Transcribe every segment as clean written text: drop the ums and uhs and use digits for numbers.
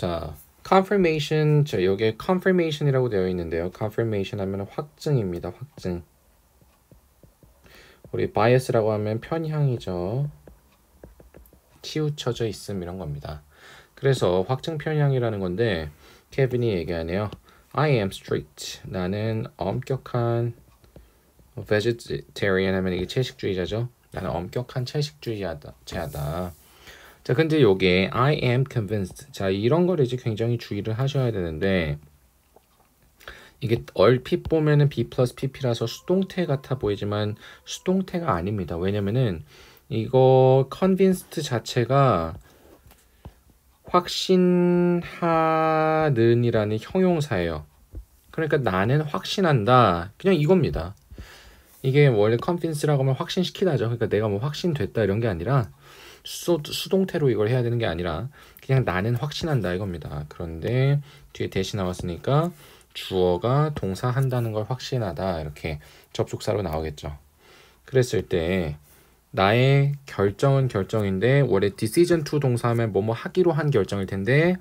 자, confirmation. 자, 여기에 confirmation이라고 되어 있는데요. confirmation 하면 확증입니다. 확증. 우리 bias라고 하면 편향이죠. 치우쳐져 있음 이런 겁니다. 그래서 확증 편향이라는 건데 케빈이 얘기하네요. I am strict. 나는 엄격한 vegetarian 하면 이게 채식주의자죠. 나는 엄격한 채식주의자다. 자, 근데 요게 I am convinced. 자, 이런 거를 이제 굉장히 주의를 하셔야 되는데 이게 얼핏 보면은 B 플러스 PP라서 수동태 같아 보이지만 수동태가 아닙니다. 왜냐면은 이거 convinced 자체가 확신하는이라는 형용사예요. 그러니까 나는 확신한다. 그냥 이겁니다. 이게 원래 convince라고 하면 확신시키다죠. 그러니까 내가 뭐 확신됐다 이런 게 아니라 수동태로 이걸 해야 되는 게 아니라 그냥 나는 확신한다 이겁니다. 그런데 뒤에 대시 나왔으니까 주어가 동사 한다는 걸 확신하다 이렇게 접속사로 나오겠죠. 그랬을 때 나의 결정은 결정인데 원래 decision to 동사하면 뭐뭐 하기로 한 결정일 텐데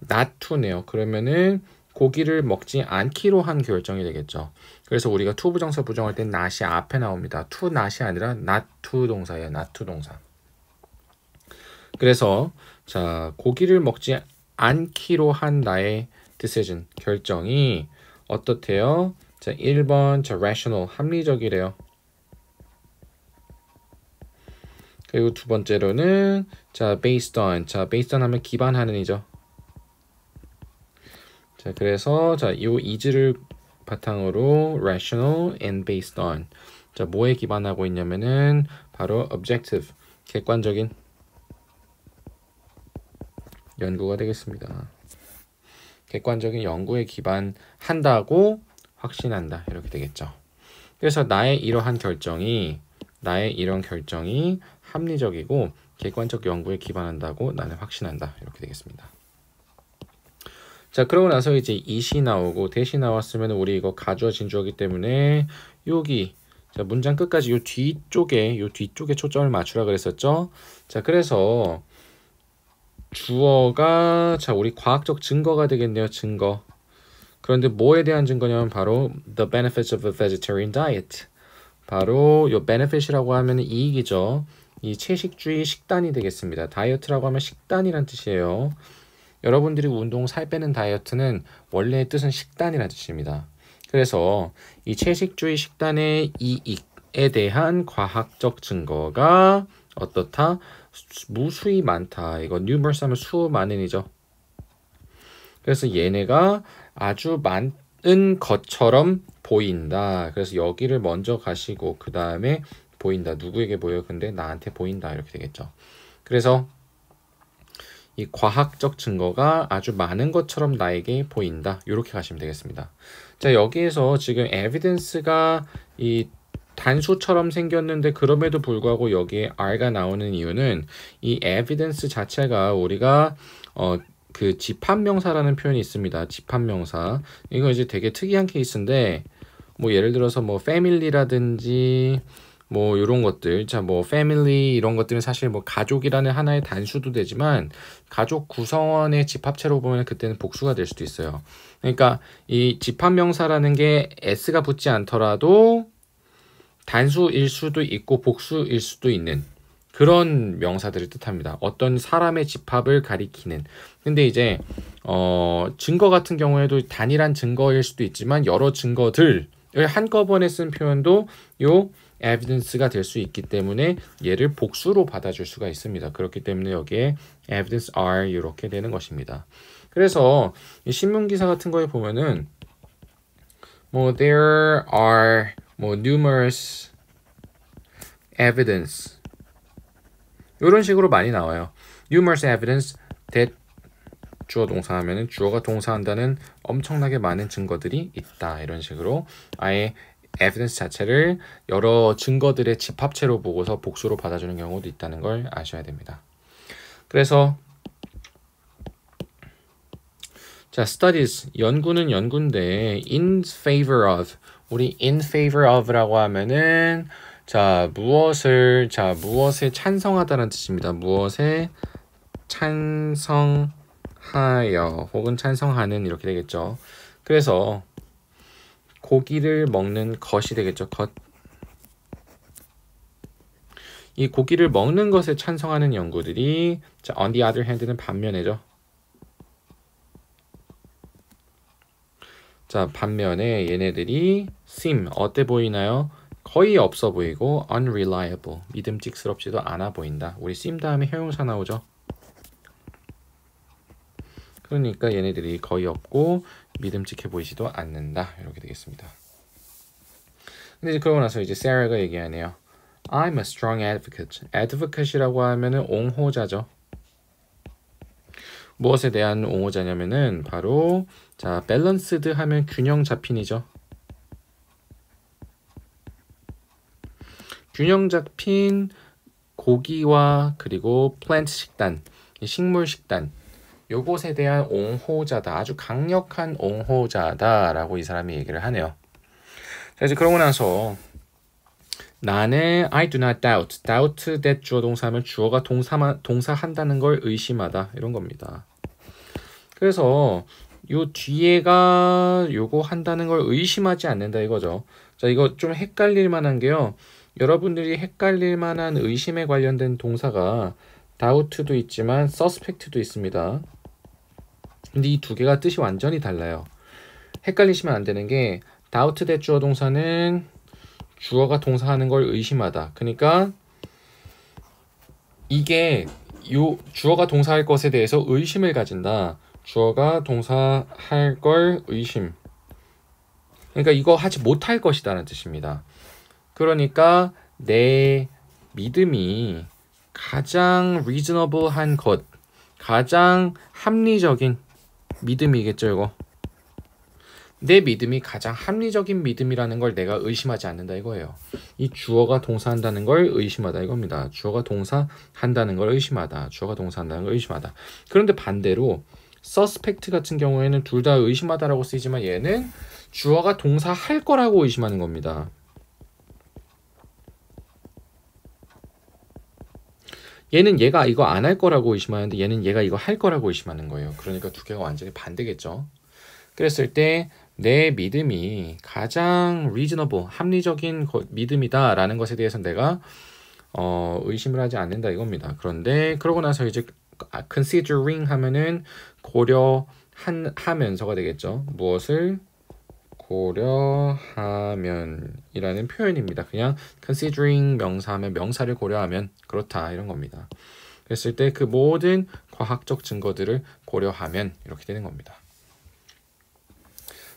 not to네요. 그러면은 고기를 먹지 않기로 한 결정이 되겠죠. 그래서 우리가 to 부정사 부정할 땐 not이 앞에 나옵니다. to not이 아니라 not to 동사예요. not to 동사. 그래서 자, 고기를 먹지 않기로 한 나의 decision, 결정이 어떻대요? 자, 1번 자, rational, 합리적이래요. 그리고 두 번째로는 자, based on. 자, based on 하면 기반하는 이죠. 자, 그래서 자, 이 is를 바탕으로 rational and based on. 자, 뭐에 기반하고 있냐면은 바로 objective, 객관적인 연구가 되겠습니다. 객관적인 연구에 기반한다고 확신한다 이렇게 되겠죠. 그래서 나의 이런 결정이 합리적이고 객관적 연구에 기반한다고 나는 확신한다 이렇게 되겠습니다. 자, 그러고 나서 이제 이시 나오고 대시 나왔으면 우리 이거 가주어 진주어기 때문에 여기 자, 문장 끝까지 요 뒤쪽에 초점을 맞추라 그랬었죠. 자, 그래서 주어가 자, 우리 과학적 증거가 되겠네요. 증거. 그런데 뭐에 대한 증거냐면 바로 the benefits of a vegetarian diet. 바로 요 benefit이라고 하면 이익이죠. 이 채식주의 식단이 되겠습니다. 다이어트라고 하면 식단이란 뜻이에요. 여러분들이 운동 살 빼는 다이어트는 원래의 뜻은 식단이란 뜻입니다. 그래서 이 채식주의 식단의 이익에 대한 과학적 증거가 어떻다? 무수히 많다. 이거 numerous 하면 수 많은이죠. 그래서 얘네가 아주 많은 것처럼 보인다. 그래서 여기를 먼저 가시고 그 다음에 보인다. 누구에게 보여? 근데 나한테 보인다. 이렇게 되겠죠. 그래서 이 과학적 증거가 아주 많은 것처럼 나에게 보인다. 이렇게 가시면 되겠습니다. 자, 여기에서 지금 evidence가 이 단수처럼 생겼는데 그럼에도 불구하고 여기에 R가 나오는 이유는 이 evidence 자체가 우리가 그 집합명사라는 표현이 있습니다. 집합명사. 이거 이제 되게 특이한 케이스인데 뭐 예를 들어서 뭐 family라든지 뭐 이런 것들, 자, 뭐 family 이런 것들은 사실 뭐 가족이라는 하나의 단수도 되지만 가족 구성원의 집합체로 보면 그때는 복수가 될 수도 있어요. 그러니까 이 집합명사라는 게 s가 붙지 않더라도 단수일 수도 있고 복수일 수도 있는 그런 명사들을 뜻합니다. 어떤 사람의 집합을 가리키는. 근데 이제 증거 같은 경우에도 단일한 증거일 수도 있지만 여러 증거들을 한꺼번에 쓴 표현도 요 evidence가 될 수 있기 때문에 얘를 복수로 받아줄 수가 있습니다. 그렇기 때문에 여기에 evidence are 이렇게 되는 것입니다. 그래서 이 신문기사 같은 거에 보면은 뭐 there are 뭐 numerous evidence 이런 식으로 많이 나와요. numerous evidence that 주어 동사 하면은 주어가 동사한다는 엄청나게 많은 증거들이 있다. 이런 식으로 아예 evidence 자체를 여러 증거들의 집합체로 보고서 복수로 받아주는 경우도 있다는 걸 아셔야 됩니다. 그래서 자, studies 연구는 연구인데 in favor of 우리 in favor of라고 하면은 자, 무엇에 찬성하다는 뜻입니다. 무엇에 찬성하다 하여 혹은 찬성하는 이렇게 되겠죠. 그래서 고기를 먹는 것이 되겠죠. 것. 이 고기를 먹는 것에 찬성하는 연구들이 자, on the other hand는 반면에죠. 자, 반면에 얘네들이 seem 어때 보이나요? 거의 없어 보이고 unreliable 믿음직스럽지도 않아 보인다. 우리 seem 다음에 형용사 나오죠. 그러니까 얘네들이 거의 없고 믿음직해 보이지도 않는다. 이렇게 되겠습니다. 근데 이제 그러고 나서 이제 Sarah가 얘기하네요. I'm a strong advocate. advocate이라고 하면은 옹호자죠. 무엇에 대한 옹호자냐면은 바로 자, balanced 하면 균형 잡힌이죠. 균형 잡힌 고기와 그리고 플랜트 식단, 식물 식단 요것에 대한 옹호자다. 아주 강력한 옹호자다라고 이 사람이 얘기를 하네요. 자, 이제 그러고 나서 나는 I do not doubt. doubt that 주어 동사하면 주어가 동사한다는 걸 의심하다. 이런 겁니다. 그래서 요 뒤에가 요거 한다는 걸 의심하지 않는다 이거죠. 자, 이거 좀 헷갈릴 만한 게요. 여러분들이 헷갈릴 만한 의심에 관련된 동사가 doubt도 있지만 suspect도 있습니다. 근데 이 두 개가 뜻이 완전히 달라요. 헷갈리시면 안 되는 게 doubt that 주어 동사는 주어가 동사하는 걸 의심하다. 그러니까 이게 요 주어가 동사할 것에 대해서 의심을 가진다. 주어가 동사할 걸 의심. 그러니까 이거 하지 못할 것이다라는 뜻입니다. 그러니까 내 믿음이 가장 reasonable한 것, 가장 합리적인 믿음이겠죠, 이거. 내 믿음이 가장 합리적인 믿음이라는 걸 내가 의심하지 않는다 이거예요. 이 주어가 동사한다는 걸 의심하다 이겁니다. 주어가 동사한다는 걸 의심하다. 주어가 동사한다는 걸 의심하다. 그런데 반대로 suspect 같은 경우에는 둘 다 의심하다라고 쓰이지만 얘는 주어가 동사할 거라고 의심하는 겁니다. 얘는 얘가 이거 안 할 거라고 의심하는데 얘는 얘가 이거 할 거라고 의심하는 거예요. 그러니까 두 개가 완전히 반대겠죠. 그랬을 때 내 믿음이 가장 reasonable, 합리적인 믿음이다라는 것에 대해서 내가 의심을 하지 않는다 이겁니다. 그런데 그러고 나서 이제 considering 하면은 고려하면서가 되겠죠. 무엇을 고려하면이라는 표현입니다. 그냥 considering 명사하면 명사를 고려하면 그렇다 이런 겁니다. 그랬을 때 그 모든 과학적 증거들을 고려하면 이렇게 되는 겁니다.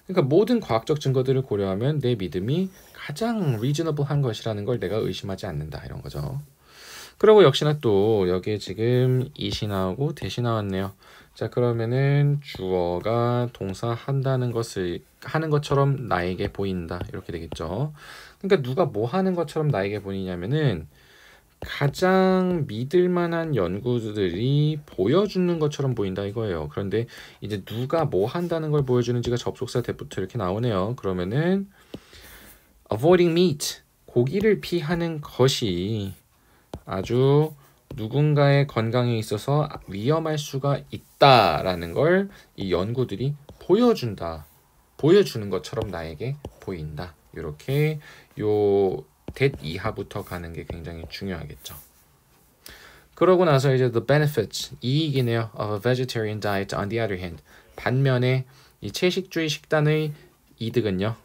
그러니까 모든 과학적 증거들을 고려하면 내 믿음이 가장 reasonable한 것이라는 걸 내가 의심하지 않는다 이런 거죠. 그리고 역시나 또 여기에 지금 it이 나오고 that이 나왔네요. 자, 그러면은 주어가 동사한다는 것을 하는 것처럼 나에게 보인다 이렇게 되겠죠. 그러니까 누가 뭐 하는 것처럼 나에게 보이냐면은 가장 믿을 만한 연구들이 보여주는 것처럼 보인다 이거예요. 그런데 이제 누가 뭐 한다는 걸 보여주는지가 접속사 that부터 이렇게 나오네요. 그러면은 avoiding meat, 고기를 피하는 것이 아주 누군가의 건강에 있어서 위험할 수가 있다라는 걸 이 연구들이 보여주는 것처럼 나에게 보인다. 이렇게 요 that 이하부터 가는 게 굉장히 중요하겠죠. 그러고 나서 이제 the benefits, 이익이네요. of a vegetarian diet on the other hand. 반면에 이 채식주의 식단의 이득은요.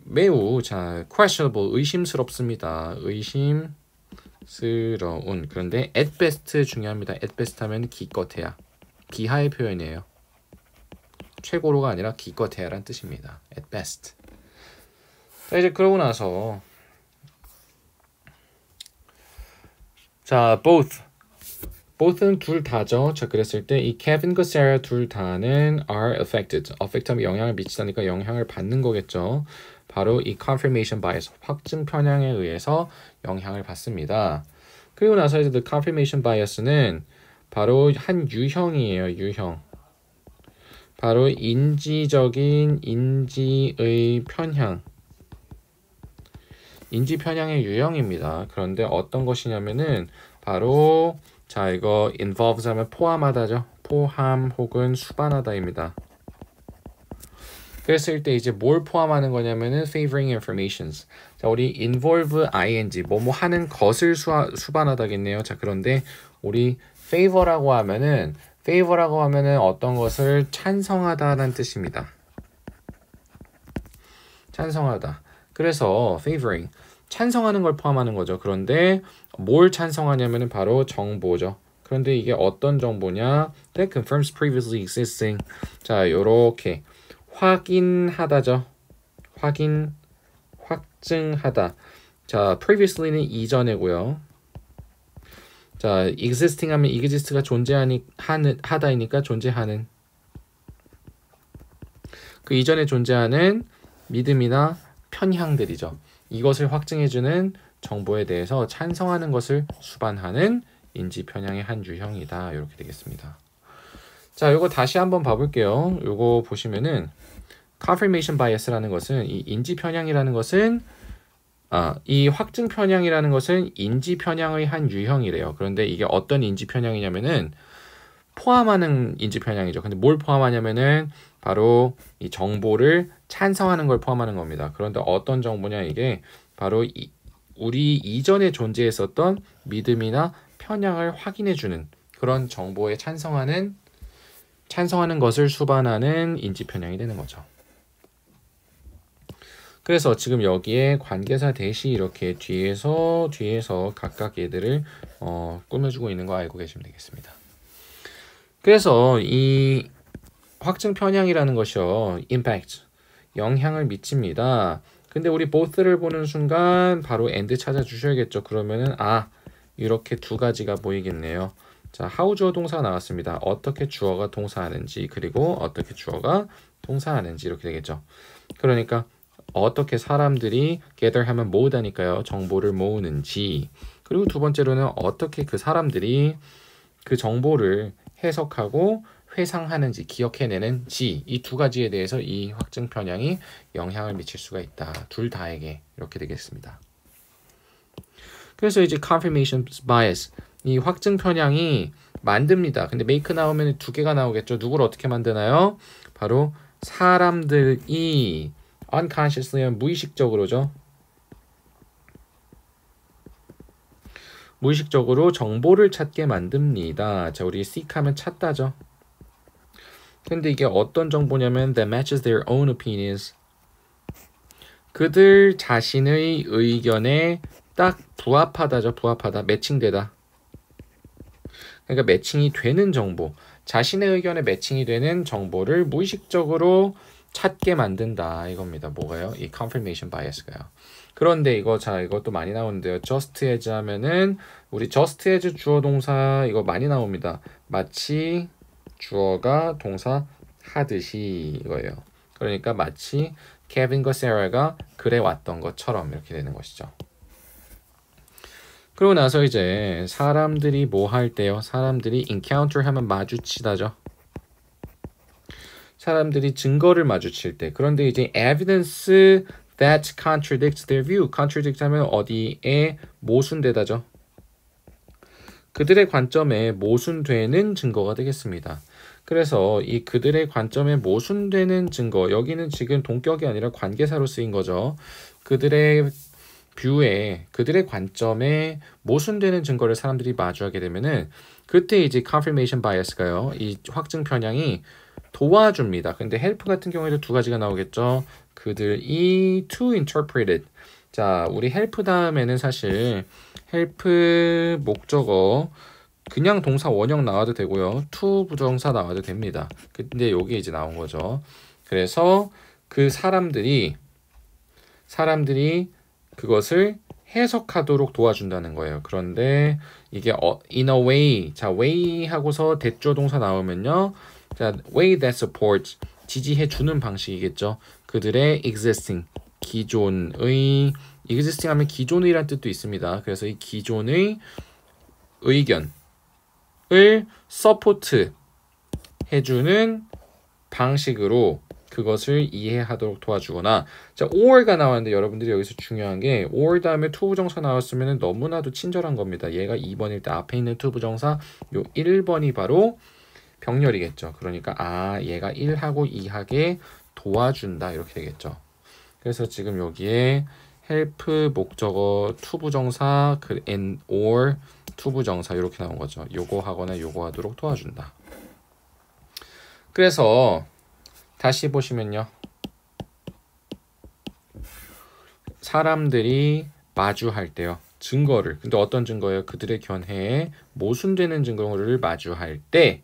매우 자 questionable, 의심스럽습니다. 의심스러운. 그런데 at best 중요합니다. at best 하면 기껏해야. 비하의 표현이에요. 최고로가 아니라 기껏해야란 뜻입니다. at best. 자, 이제 그러고 나서 자, both는 둘 다죠. 자, 그랬을 때 이 Kevin과 Sarah 둘 다는 are affected. affect하면 영향을 미치다니까 영향을 받는 거겠죠. 바로 이 confirmation bias, 확증 편향에 의해서 영향을 받습니다. 그리고 나서 이제 the confirmation bias는 바로 한 유형이에요. 유형. 바로 인지의 편향. 인지 편향의 유형입니다. 그런데 어떤 것이냐면은 바로 자 이거 involves 하면 포함하다죠. 포함 혹은 수반하다입니다. 그랬을 때 이제 뭘 포함하는 거냐면은 favoring informations. 자, 우리 involve ing 뭐뭐 하는 것을 수반하다겠네요. 자, 그런데 우리 favor라고 하면은 어떤 것을 찬성하다라는 뜻입니다. 찬성하다. 그래서 favoring 찬성하는 걸 포함하는 거죠. 그런데 뭘 찬성하냐면은 바로 정보죠. 그런데 이게 어떤 정보냐? That confirms previously existing. 자, 요렇게 확인하다죠. 확증하다. 자, previously는 이전에고요. 자, existing 하면 exist가 하다이니까 존재하는. 그 이전에 존재하는 믿음이나 편향들이죠. 이것을 확증해주는 정보에 대해서 찬성하는 것을 수반하는 인지 편향의 한 유형이다. 이렇게 되겠습니다. 자, 요거 다시 한번 봐볼게요. 요거 보시면은 confirmation bias라는 것은 이 인지 편향이라는 것은 이 확증 편향이라는 것은 인지 편향의 한 유형이래요. 그런데 이게 어떤 인지 편향이냐면은 포함하는 인지 편향이죠. 근데 뭘 포함하냐면은 바로 이 정보를 찬성하는 걸 포함하는 겁니다. 그런데 어떤 정보냐 이게 바로 우리 이전에 존재했었던 믿음이나 편향을 확인해주는 그런 정보에 찬성하는 것을 수반하는 인지 편향이 되는 거죠. 그래서 지금 여기에 관계사 대시 이렇게 뒤에서 각각 얘들을 꾸며주고 있는 거 알고 계시면 되겠습니다. 그래서 이 확증 편향이라는 것이요, impact 영향을 미칩니다. 근데 우리 both를 보는 순간 바로 and 찾아주셔야겠죠. 그러면은 이렇게 두 가지가 보이겠네요. 자, how 주어 동사가 나왔습니다. 어떻게 주어가 동사하는지 그리고 어떻게 주어가 동사하는지 이렇게 되겠죠. 그러니까 어떻게 사람들이 gather 하면 모으다니까요. 정보를 모으는지. 그리고 두 번째로는 어떻게 그 사람들이 그 정보를 해석하고 회상하는지 기억해내는지 이 두 가지에 대해서 이 확증 편향이 영향을 미칠 수가 있다. 둘 다에게 이렇게 되겠습니다. 그래서 이제 confirmation bias 이 확증 편향이 만듭니다. 근데 make 나오면 두 개가 나오겠죠. 누구를 어떻게 만드나요? 바로 사람들이 unconsciously 무의식적으로죠. 무의식적으로 정보를 찾게 만듭니다. 자, 우리 seek 하면 찾다죠. 근데 이게 어떤 정보냐면 that matches their own opinions. 그들 자신의 의견에 딱 부합하다죠. 부합하다. 매칭되다. 그러니까 매칭이 되는 정보. 자신의 의견에 매칭이 되는 정보를 무의식적으로 찾게 만든다. 이겁니다. 뭐가요? 이 confirmation bias가요. 그런데 이것도 많이 나오는데요. just as 하면은 우리 just as 주어 동사 이거 많이 나옵니다. 마치 주어가 동사 하듯이 이거예요. 그러니까 마치 케빈과 세라가 그래 왔던 것처럼 이렇게 되는 것이죠. 그러고 나서 이제 사람들이 뭐 할 때요? 사람들이 encounter 하면 마주치다죠. 사람들이 증거를 마주칠 때. 그런데 이제 evidence that contradicts their view. contradict 하면 어디에 모순되다죠. 그들의 관점에 모순되는 증거가 되겠습니다. 그래서 이 그들의 관점에 모순되는 증거, 여기는 지금 동격이 아니라 관계사로 쓰인 거죠. 그들의 뷰에, 그들의 관점에 모순되는 증거를 사람들이 마주하게 되면은 그때 이제 confirmation bias가요. 이 확증 편향이 도와줍니다. 근데 help 같은 경우에도 두 가지가 나오겠죠. 그들이 to interpret it. 자, 우리 help 다음에는 사실 help 목적어 그냥 동사 원형 나와도 되고요. to 부정사 나와도 됩니다. 근데 여기 이제 나온 거죠. 그래서 그 사람들이 그것을 해석하도록 도와준다는 거예요. 그런데 이게 in a way, 자 way 하고서 대조 동사 나오면요. 자 way that supports 지지해 주는 방식이겠죠. 그들의 existing 기존의 existing 하면 기존의란 뜻도 있습니다. 그래서 이 기존의 의견을 서포트 해주는 방식으로 그것을 이해하도록 도와주거나 자 or가 나왔는데 여러분들이 여기서 중요한 게 or 다음에 to 부정사 나왔으면 너무나도 친절한 겁니다. 얘가 2번일 때 앞에 있는 to 부정사 요 1번이 바로 병렬이겠죠. 그러니까 얘가 1하고 2하게 도와준다 이렇게 되겠죠. 그래서 지금 여기에 help 목적어 투부정사 그 and or 투부정사 이렇게 나온 거죠. 요거 하거나 요거 하도록 도와준다. 그래서 다시 보시면요. 사람들이 마주할 때요. 증거를. 근데 어떤 증거예요? 그들의 견해에 모순되는 증거를 마주할 때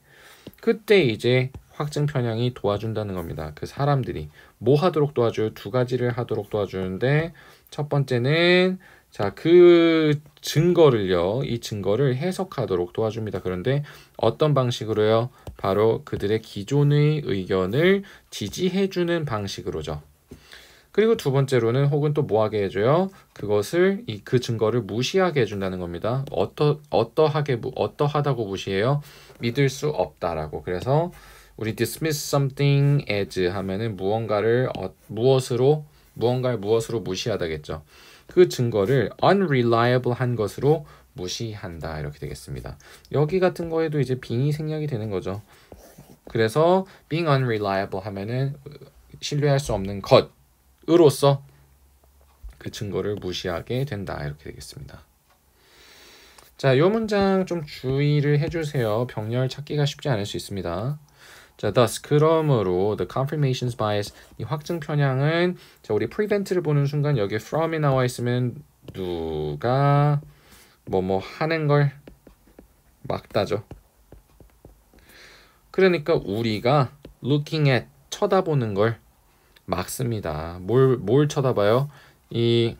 그때 이제 확증 편향이 도와준다는 겁니다. 그 사람들이 뭐 하도록 도와줘요? 두 가지를 하도록 도와주는데 첫 번째는 자, 그 증거를요. 이 증거를 해석하도록 도와줍니다. 그런데 어떤 방식으로요? 바로 그들의 기존의 의견을 지지해주는 방식으로죠. 그리고 두 번째로는 혹은 또 뭐하게 해줘요? 그것을 그 증거를 무시하게 해준다는 겁니다. 어떠하다고 무시해요? 믿을 수 없다라고. 그래서 우리 dismiss something as 하면은 무언가를 무엇으로 무시하다겠죠. 그 증거를 unreliable 한 것으로 무시한다 이렇게 되겠습니다. 여기 같은 거에도 이제 being이 생략이 되는 거죠. 그래서 being unreliable 하면은 신뢰할 수 없는 것으로서 그 증거를 무시하게 된다 이렇게 되겠습니다. 자, 이 문장 좀 주의를 해주세요. 병렬 찾기가 쉽지 않을 수 있습니다. 자, thus 그러므로 the confirmations bias 이 확증 편향은 자, 우리 prevent를 보는 순간 여기 from이 나와 있으면 누가 뭐뭐 하는 걸 막다죠. 그러니까 우리가 looking at 쳐다보는 걸 막습니다. 뭘 쳐다봐요? 이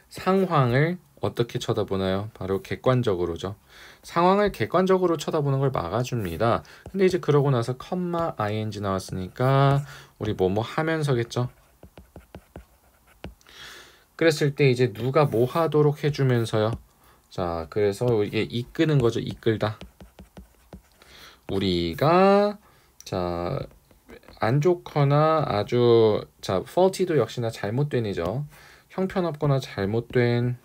상황을 어떻게 쳐다보나요? 바로 객관적으로죠. 상황을 객관적으로 쳐다보는 걸 막아줍니다. 근데 이제 그러고 나서 컴마 ing 나왔으니까 우리 뭐뭐 하면서겠죠. 그랬을 때 이제 누가 뭐 하도록 해주면서요. 자, 그래서 이게 이끄는 거죠. 이끌다. 우리가 자, 안 좋거나 아주 자, faulty도 역시나 잘못된이죠. 형편없거나 잘못된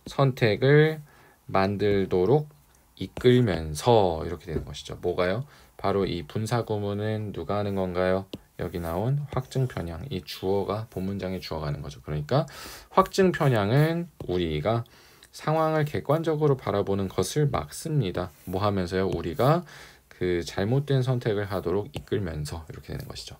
선택을 만들도록 이끌면서 이렇게 되는 것이죠. 뭐가요? 바로 이 분사 구문은 누가 하는 건가요? 여기 나온 확증 편향. 이 주어가 본문장의 주어가 하는 거죠. 그러니까 확증 편향은 우리가 상황을 객관적으로 바라보는 것을 막습니다. 뭐 하면서요? 우리가 그 잘못된 선택을 하도록 이끌면서 이렇게 되는 것이죠.